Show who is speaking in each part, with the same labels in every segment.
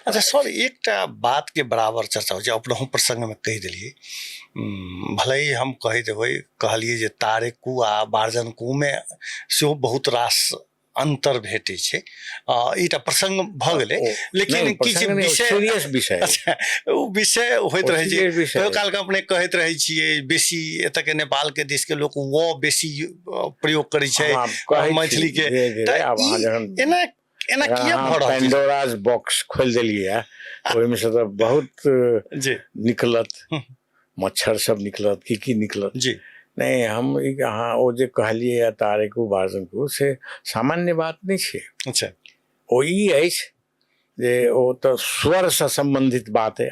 Speaker 1: अच्छा सर, एकटा बात के बराबर चर्चा हो अपनहु प्रसंग में कह दिलिए, भले ही हम कह देबै कहलिए जे तारेकू आ बारजनकू में सेहो बहुत रास अंतर भेटे छे, ईटा प्रसंग भ गेलै, लेकिन किछ विषय
Speaker 2: सीरियस विषय,
Speaker 1: अच्छा ओ विषय होइत रहे छै, कहियो काल के अपने कहैत रहे छियै बेसी एत के नेपाल के देश के लोक वो बेसी प्रयोग करै छै मैथिली के, एना एना किया भ रहल छै?
Speaker 2: पेंडोराज बॉक्स खोल देलिए, ओहि में से तो बहुत निकलत, मच्छर सब निकलत, की निकलत
Speaker 1: जी।
Speaker 2: नहीं, हम हाँ ओ जे कहलिए तारेकू बारजनकू से सामान्य बात नहीं छे।
Speaker 1: अच्छा,
Speaker 2: ओ ई अछि जे ओ तो स्वर से संबंधित बात है।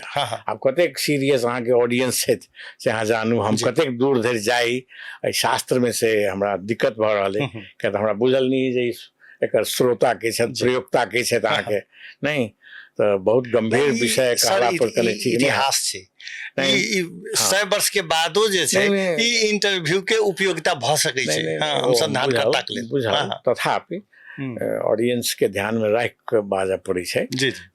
Speaker 2: आब कतेक सीरियस अहाँ के ऑडियंस है से अहाँ जानू, हम कतेक दूर धरि जाई, शास्त्र में से हमरा दिक्कत भ रहल है, किया त हमरा बुझल नहीं जे एकर श्रोता के छथि, प्रयोक्ता के छथि अहाँ के नहीं, तो बहुत गंभीर विषय कहला पर कने ठीक
Speaker 1: इतिहास छे, ई 100 वर्ष के बादो जे छे ई इंटरव्यू के उपयोगिता भ सकै छे, अनुसंधान करता के लेल
Speaker 2: बुझल, तथापि ऑडियंस के ध्यान में राख के बाजय पड़े छे,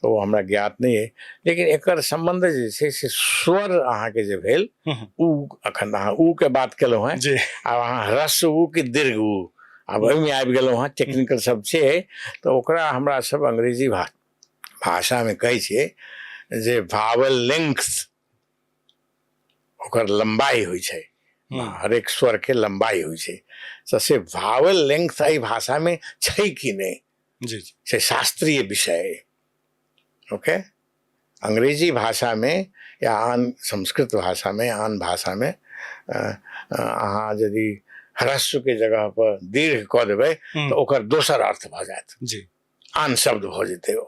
Speaker 2: तो हमरा ज्ञात नहीं है, लेकिन एकर संबंध जे छे से स्वर अहाँ के जे भेल, उ अखन अहाँ उ के बात केलौ हैं, अब अहाँ ह्रस्व उ के दीर्घ उ, अब ओहि में आबि गेलौ हैं, टेक्निकल सब छे, तो ओकरा हमरा सब अंग्रेजी भाषा में कहै छे जे वावल लेंथ, ओकर लंबाई होइ छे, हर एक स्वर के लंबाई होइ छे, तो से वावल लेंथ आई भाषा में छे कि नहीं,
Speaker 1: जी
Speaker 2: से शास्त्रीय विषय है। ओके, अंग्रेजी भाषा में या आन संस्कृत भाषा में, आन भाषा में अहाँ यदि ह्रस्व के जगह पर दीर्घ क देबै तो ओकर दोसर अर्थ भ जायत,
Speaker 1: जी,
Speaker 2: आन शब्द भ जेतै ओ।